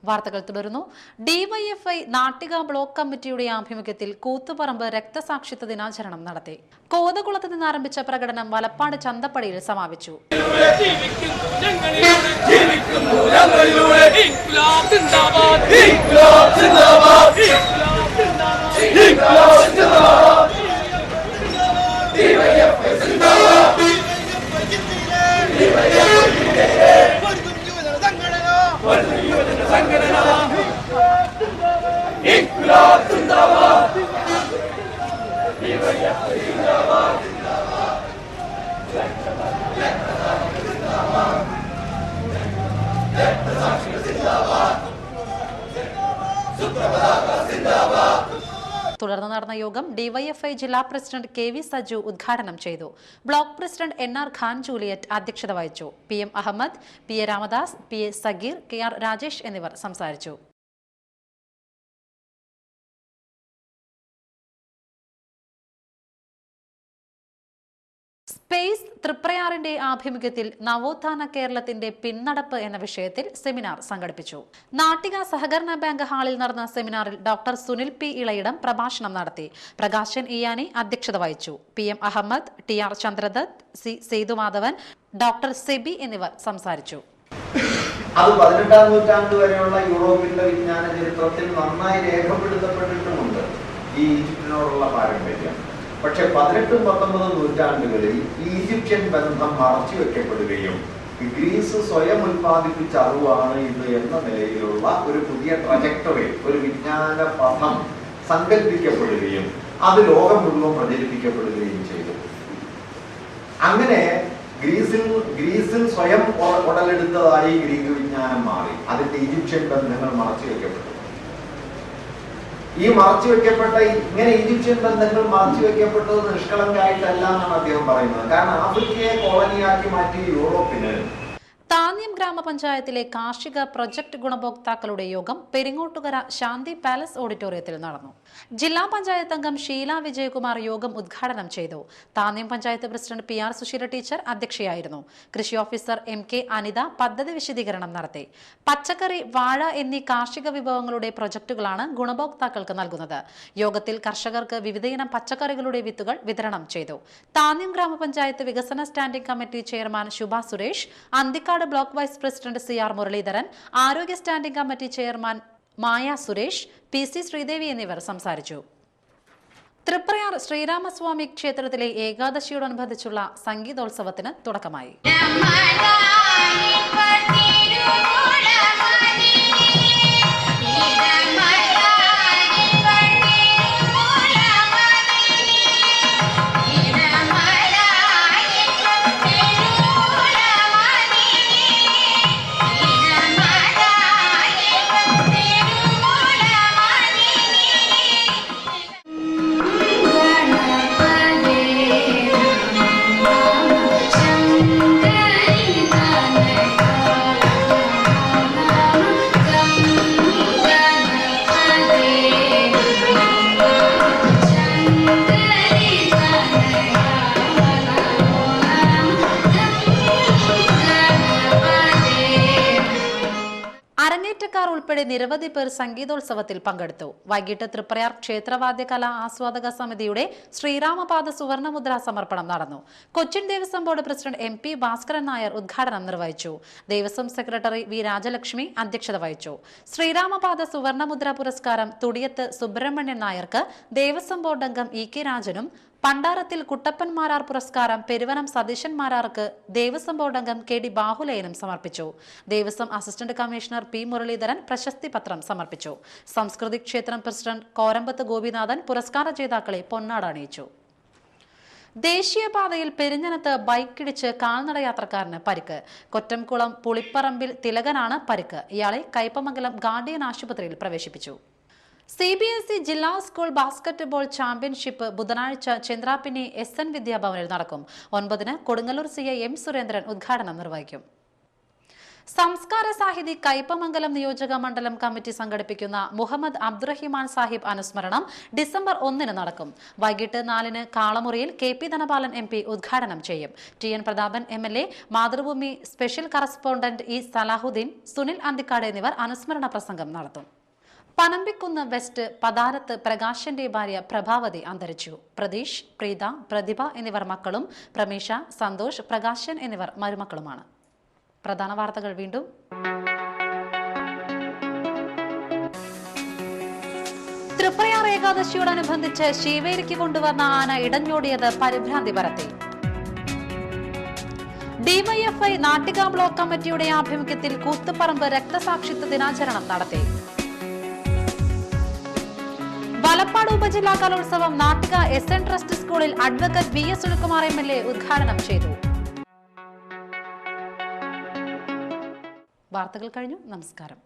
വാർത്തകൾ തുടരുന്നു. DYFI Nattika block കമ്മിറ്റിയുടെ ആഭിമുഖ്യത്തിൽ കൂത്തുപറമ്പ് രക്തസാക്ഷിത്വ ദിനാചരണം നടത്തി. കോതകുളത്ത് നിന്ന് ആരംഭിച്ച പ്രകടനം വലപ്പാട് ചന്തപ്പടിയിൽ സമാപിച്ചു. തുടർന്ന് നടന്ന യോഗം ഡിവൈഎഫ്ഐ ജില്ലാ പ്രസിഡന്റ് കെ.വി. സജു ഉദ്ഘാടനം ചെയ്തു. Block president N R. Khan Juliet അധ്യക്ഷത വഹിച്ചു. P M. Ahammad, P A. Ramadas, P A. Sageer, K R. Rajesh എന്നിവർ സംസാരിച്ചു. സ്പേസ് തൃപ്രയാറിന്റെ ആഭിമുഖ്യത്തിൽ നവോത്ഥാന കേരളത്തിന്റെ പിന്നടപ്പ് എന്ന വിഷയത്തിൽ സെമിനാർ സംഘടിപ്പിച്ചു. നാട്ടിക സഹകരണ ബാങ്ക് ഹാളിൽ നടന്ന സെമിനാറിൽ ഡോക്ടർ സുനിൽ പി. ഇളയിടം പ്രഭാഷണം നടത്തി. പ്രകാശൻ ഇയാനി അധ്യക്ഷത വഹിച്ചു. P M. Ahammad, T R. Chandradath, C. Sethumadhavan, doctor Sebi എന്നിവർ സംസാരിച്ചു. അത് 18ാം നൂറ്റാണ്ട് വരെയുള്ള യൂറോപ്പിന്റെ വിജ്ഞാന ചരിത്രത്തിൽ നന്നായി രേഖപ്പെടുത്തപ്പെട്ടിട്ടുമുണ്ട് ഈ ഈജിപ്തിനോടുള്ള പാരമ്പര്യം. പക്ഷെ 18, 19 നൂറ്റാണ്ടുകളിൽ ഈജിപ്ഷ്യൻ ബന്ധം മറച്ചുവെക്കപ്പെടുകയും ഗ്രീസ് സ്വയം ഉൽപ്പാദിപ്പിച്ച അറിവാണ് ഇത് എന്ന നിലയിലുള്ള ഒരു പുതിയ ട്രജക്ടറി, ഒരു വിജ്ഞാന പഥം സങ്കല്പിക്കപ്പെടുകയും അത് ലോകം മുഴുവൻ പ്രചരിപ്പിക്കപ്പെടുകയും ചെയ്തു. അങ്ങനെ ഗ്രീസിൽ സ്വയം ഉടലെടുത്തതായി ഗ്രീക്ക് വിജ്ഞാനം മാറി. അതിന്റെ ഈജിപ്ഷ്യൻ ബന്ധങ്ങൾ മറച്ചുവെക്കപ്പെട്ടു. ഈ മറച്ചുവെക്കപ്പെട്ട ഇങ്ങനെ ഈജിപ്ഷ്യൻ ബന്ധങ്ങൾ മറച്ചുവെക്കപ്പെട്ടത് നിഷ്കളങ്കായിട്ടല്ല എന്നാണ് അദ്ദേഹം പറയുന്നത്. കാരണം ആഫ്രിക്കയെ കോളനിയാക്കി മാറ്റിയ യൂറോപ്പിന് താന്യം ഗ്രാമപഞ്ചായത്തിലെ കാർഷിക പ്രൊജക്ട് ഗുണഭോക്താക്കളുടെ യോഗം പെരിങ്ങോട്ടുകര ശാന്തി പാലസ് ഓഡിറ്റോറിയത്തിൽ നടന്നു. ജില്ലാ പഞ്ചായത്ത് അംഗം ഷീല വിജയകുമാർ യോഗം ഉദ്ഘാടനം ചെയ്തു. Thanyam panchayat president PR. Susheela teacher അധ്യക്ഷയായിരുന്നു. കൃഷി ഓഫീസർ എം.കെ. അനിത പദ്ധതി വിശദീകരണം നടത്തി. പച്ചക്കറി, വാഴ എന്നീ കാർഷിക വിഭവങ്ങളുടെ പ്രൊജക്ടുകളാണ് ഗുണഭോക്താക്കൾക്ക് നൽകുന്നത്. യോഗത്തിൽ കർഷകർക്ക് വിവിധയിനം പച്ചക്കറികളുടെ വിത്തുകൾ വിതരണം ചെയ്തു. താന്യം ഗ്രാമപഞ്ചായത്ത് വികസന standing committee chairman Shubha Suresh, Anthikad block vice president C R. Muraleedharan, ആരോഗ്യ standing committee chairman Maya Suresh, P C. Sreedevi എന്നിവർ സംസാരിച്ചു. തൃപ്രയാർ ശ്രീരാമസ്വാമി ക്ഷേത്രത്തിലെ ഏകാദശിയോടനുബന്ധിച്ചുള്ള സംഗീതോത്സവത്തിന് തുടക്കമായി. അരങ്ങേറ്റക്കാർ ഉൾപ്പെടെ നിരവധി പേർ സംഗീതോത്സവത്തിൽ പങ്കെടുത്തു. വൈകിട്ട് തൃപ്രയാർ ക്ഷേത്രവാദ്യ കലാ ആസ്വാദക സമിതിയുടെ ശ്രീരാമപാദ സുവർണമുദ്ര സമർപ്പണം നടന്നു. Cochin Devaswom board president MP. Bhaskaran Nair ഉദ്ഘാടനം നിർവഹിച്ചു. Devaswom secretary V. രാജലക്ഷ്മി അധ്യക്ഷത വഹിച്ചു. ശ്രീരാമപാദ സുവർണമുദ്ര പുരസ്കാരം തുടിയത്ത് സുബ്രഹ്മണ്യൻ നായർക്ക് ദേവസ്വം ബോർഡ് അംഗം ഇ.കെ. രാജനും, പണ്ടാരത്തിൽ കുട്ടപ്പൻ മാരാർ പുരസ്കാരം പെരുവനം സതീശൻ മാരാർക്ക് ദേവസ്വം ബോർഡ് അംഗം കെ.ഡി. ബാഹുലയനും സമർപ്പിച്ചു. Devaswom assistant commissioner P. Muraleedharan പ്രശസ്തി പത്രം സമർപ്പിച്ചു. സംസ്കൃതി ക്ഷേത്രം പ്രസിഡന്റ് കോരമ്പത്ത് ഗോപിനാഥൻ പുരസ്കാര ജേതാക്കളെ പൊന്നാട അണിയിച്ചു. ദേശീയപാതയിൽ പെരിഞ്ഞനത്ത് ബൈക്കിടിച്ച് കാൽനടയാത്രക്കാരന് പരിക്ക്. കൊറ്റംകുളം പുളിപ്പറമ്പിൽ തിലകനാണ് പരിക്ക്. ഇയാളെ കയ്പമംഗലം ഗാർഡിയൻ ആശുപത്രിയിൽ പ്രവേശിപ്പിച്ചു. CBSE ജില്ലാ സ്കൂൾ ബാസ്കറ്റ്ബോൾ ചാമ്പ്യൻഷിപ്പ് ബുധനാഴ്ച ചന്ദ്രാപിന്നി SN വിദ്യാഭവനിൽ നടക്കും. 9-ന് കൊടുങ്ങല്ലൂർ CI എം. സുരേന്ദ്രൻ ഉദ്ഘാടനം നിർവഹിക്കും. സംസ്കാര സാഹിതി കയ്പമംഗലം നിയോജക മണ്ഡലം കമ്മിറ്റി സംഘടിപ്പിക്കുന്ന മുഹമ്മദ് അബ്ദുറഹിമാൻ സാഹിബ് അനുസ്മരണം ഡിസംബർ 1 നടക്കും. വൈകിട്ട് 4 കാളമുറിയിൽ KP ധനപാലൻ MP ഉദ്ഘാടനം ചെയ്യും. TN Prathapan MLA, Mathrubhumi special correspondent E Salahuddin, Sunil Anthikad എന്നിവർ അനുസ്മരണ പ്രസംഗം നടത്തും. പനമ്പിക്കുന്ന് വെസ്റ്റ് പതാരത്ത് പ്രകാശന്റെ ഭാര്യ പ്രഭാവതി അന്തരിച്ചു. പ്രതീഷ്, പ്രീത, പ്രതിഭ എന്നിവർ മക്കളും പ്രമീഷ, സന്തോഷ്, പ്രകാശൻ എന്നിവർ മരുമക്കളുമാണ്. പ്രധാന വാർത്തകൾ വീണ്ടും. തൃപ്രയാർ ഏകാദശിയോടനുബന്ധിച്ച് ശീവേലിക്ക് കൊണ്ടുവന്ന ആന ഇടഞ്ഞോടിയത് പരിഭ്രാന്തി പരത്തി. DYFI നാട്ടിക ബ്ലോക്ക് കമ്മിറ്റിയുടെ ആഭിമുഖ്യത്തിൽ കൂത്തുപറമ്പ് രക്തസാക്ഷിത്വ ദിനാചരണം നടത്തി. വലപ്പാട് ഉപജില്ലാ കലോത്സവം നാട്ടിക SN ട്രസ്റ്റ് സ്കൂളിൽ അഡ്വക്കേറ്റ് VS സുനിൽകുമാർ MLA ഉദ്ഘാടനം ചെയ്തു. വാർത്തകൾ കഴിഞ്ഞു. നമസ്കാരം.